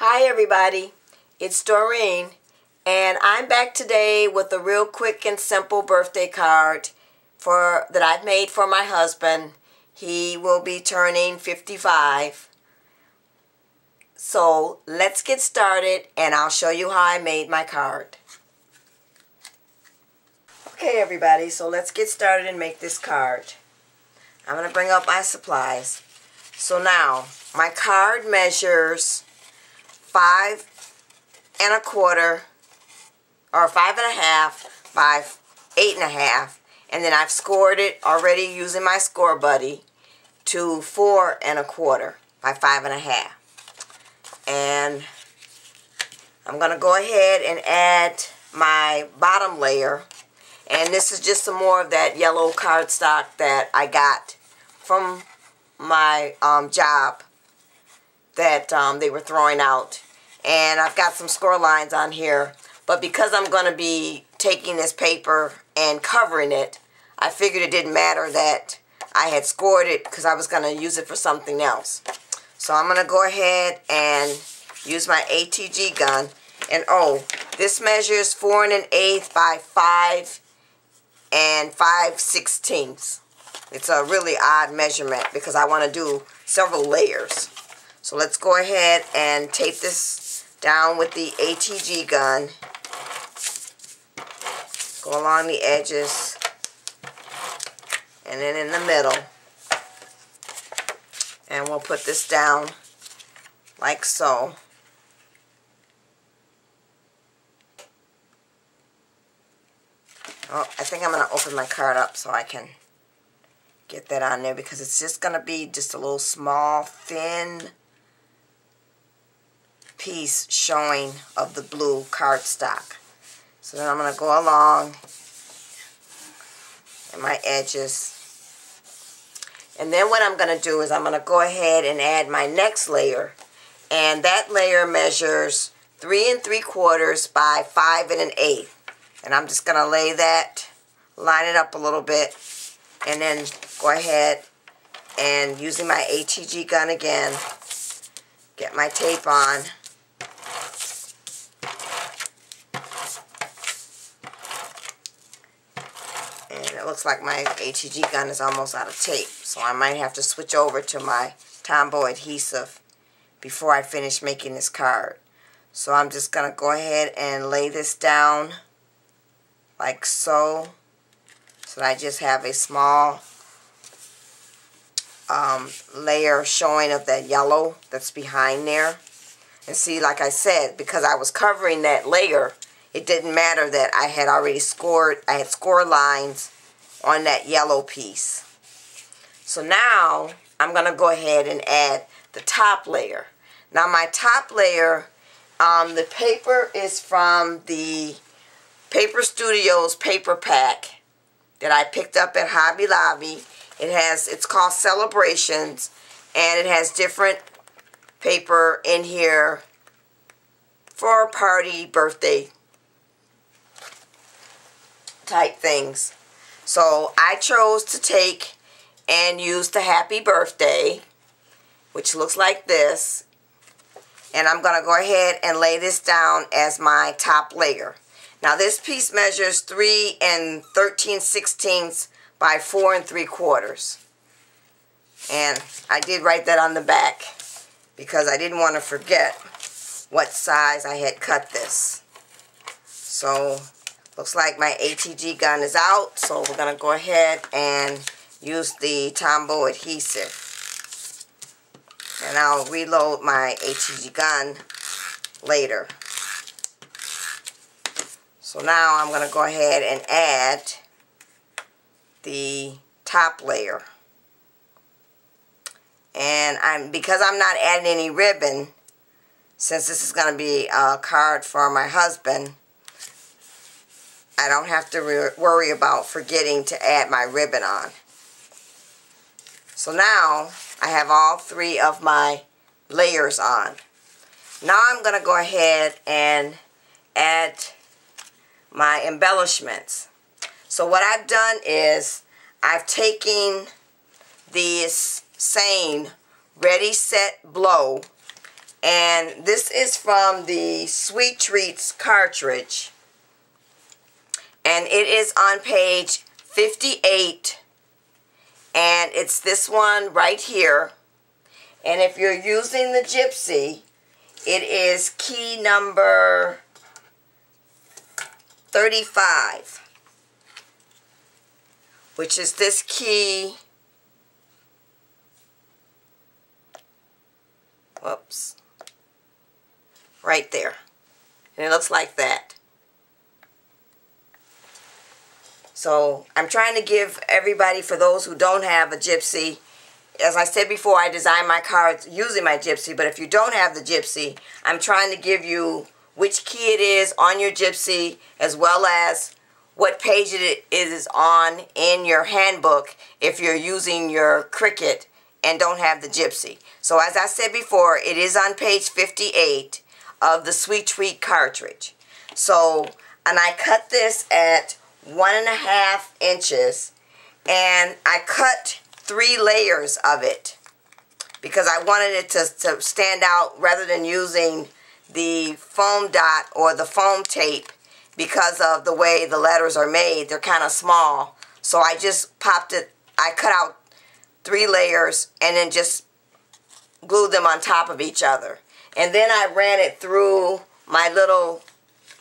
Hi everybody, it's Doreen, and I'm back today with a real quick and simple birthday card that I've made for my husband. He will be turning 55. So let's get started and I'll show you how I made my card. Okay everybody, so let's get started and make this card. I'm going to bring up my supplies. So now, my card measures 5 1/4 or 5 1/2 by 8 1/2, and then I've scored it already using my score buddy to 4 1/4 by 5 1/2. And I'm going to go ahead and add my bottom layer, and this is just some more of that yellow cardstock that I got from my job that they were throwing out. And I've got some score lines on here, but because I'm going to be taking this paper and covering it, I figured it didn't matter that I had scored it because I was going to use it for something else. So I'm going to go ahead and use my ATG gun, and this measures 4 1/8 by 5 5/16. It's a really odd measurement because I want to do several layers. So let's go ahead and tape this down with the ATG gun. Go along the edges and then in the middle. And we'll put this down like so. Oh, I think I'm going to open my card up so I can get that on there, because it's just going to be just a little small, thin piece showing of the blue cardstock. So then I'm going to go along in my edges. And then what I'm going to do is I'm going to go ahead and add my next layer. And that layer measures 3 3/4 by 5 1/8. And I'm just going to lay that, line it up a little bit, and then go ahead and using my ATG gun again, get my tape on. And it looks like my ATG gun is almost out of tape, so I might have to switch over to my Tombow adhesive before I finish making this card. So I'm just going to go ahead and lay this down like so. So I just have a small layer showing of that yellow that's behind there. And see, like I said, because I was covering that layer, it didn't matter that I had already scored. I had score lines on that yellow piece. So now I'm going to go ahead and add the top layer. Now my top layer, the paper is from the Paper Studios paper pack that I picked up at Hobby Lobby. It's called Celebrations, and it has different paper in here for party, birthday type things. So I chose to take and use the Happy Birthday, which looks like this, and I'm going to go ahead and lay this down as my top layer. Now this piece measures 3 13/16 by 4 3/4. And I did write that on the back because I didn't want to forget what size I had cut this. So looks like my ATG gun is out, so we're going to go ahead and use the Tombow adhesive. And I'll reload my ATG gun later. So now I'm going to go ahead and add the top layer. And because I'm not adding any ribbon, since this is going to be a card for my husband, I don't have to worry about forgetting to add my ribbon on. So now I have all 3 of my layers on. Now I'm going to go ahead and add my embellishments. So what I've done is I've taken this saying Ready, Set, Blow, And this is from the Sweet Treats cartridge. And it is on page 58. And it's this one right here. And if you're using the Gypsy, it is key number 35, which is this key. Whoops. Right there. And it looks like that. So I'm trying to give everybody, for those who don't have a Gypsy, as I said before, I design my cards using my Gypsy, but if you don't have the Gypsy, I'm trying to give you which key it is on your Gypsy, as well as what page it is on in your handbook if you're using your Cricut and don't have the Gypsy. So as I said before, it is on page 58 of the Sweet Treat cartridge. So, and I cut this at 1.5 inches, and I cut 3 layers of it because I wanted it to stand out rather than using the foam dot or the foam tape because of the way the letters are made. They're kind of small. So I just popped it, I cut out 3 layers and then just glued them on top of each other. And then I ran it through my little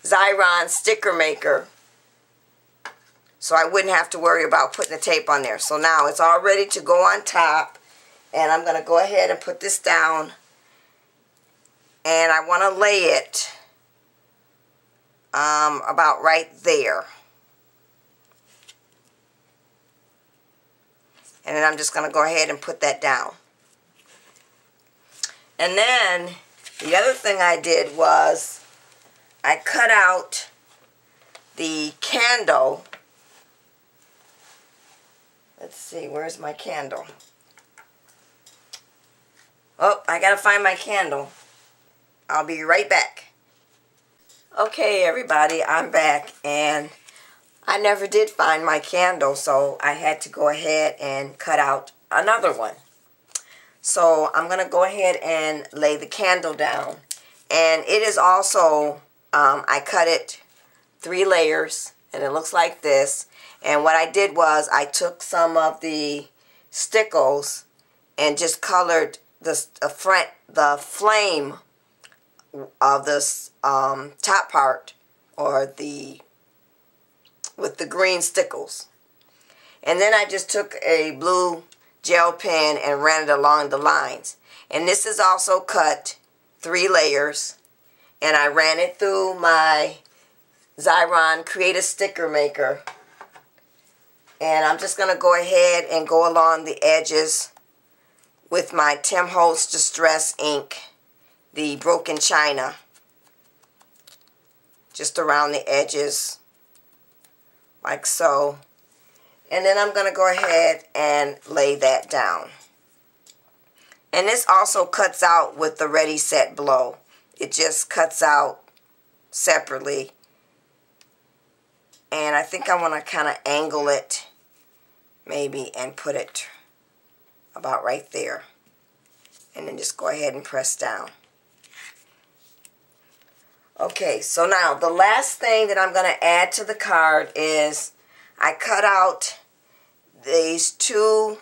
Xyron sticker maker so I wouldn't have to worry about putting the tape on there. So now it's all ready to go on top, and I'm going to go ahead and put this down, and I want to lay it about right there. And then I'm just going to go ahead and put that down. And then the other thing I did was I cut out the candle. Let's see, where's my candle? Oh, I gotta find my candle. I'll be right back. Okay, everybody, I'm back, and I never did find my candle, so I had to go ahead and cut out another one. So I'm gonna go ahead and lay the candle down, and it is also, I cut it 3 layers, and it looks like this. And what I did was I took some of the stickles and just colored the flame of this top part, or with the green stickles. And then I just took a blue gel pen and ran it along the lines. And this is also cut 3 layers, and I ran it through my Xyron Creative Sticker Maker. And I'm just going to go ahead and go along the edges with my Tim Holtz Distress ink, the Broken China, just around the edges, like so. And then I'm going to go ahead and lay that down. And this also cuts out with the Ready Set Blow. It just cuts out separately. And I think I want to kind of angle it maybe and put it about right there. And then just go ahead and press down. Okay, so now the last thing that I'm going to add to the card is I cut out these 2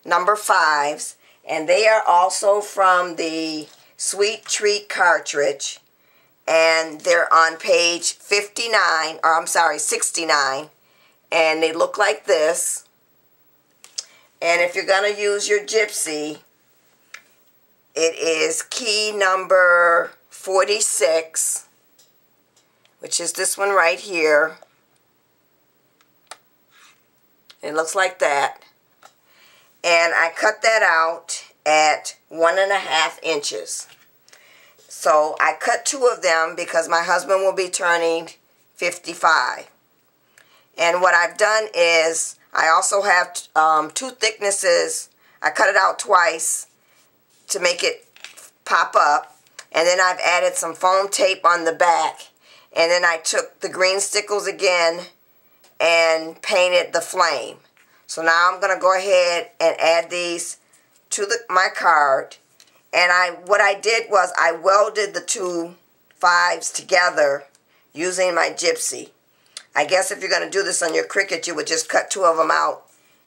number 5s, and they are also from the Sweet Treat cartridge, and they're on page 59, or I'm sorry, 69, and they look like this. And if you're going to use your Gypsy, it is key number 46, which is this one right here. It looks like that. And I cut that out at 1.5 inches. So I cut 2 of them because my husband will be turning 55. And what I've done is I also have 2 thicknesses. I cut it out twice to make it pop up. And then I've added some foam tape on the back. And then I took the green stickles again and painted the flame. So now I'm going to go ahead and add these to my card. And what I did was I welded the two 5s together using my gypsy. I guess if you're going to do this on your Cricut, you would just cut 2 of them out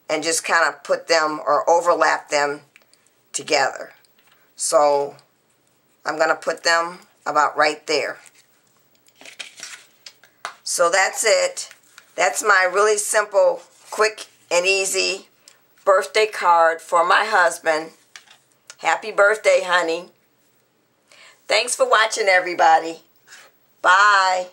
and just kind of put them or overlap them together. So I'm going to put them about right there. So that's it. That's my really simple, quick and easy birthday card for my husband. Happy birthday, honey. Thanks for watching, everybody. Bye.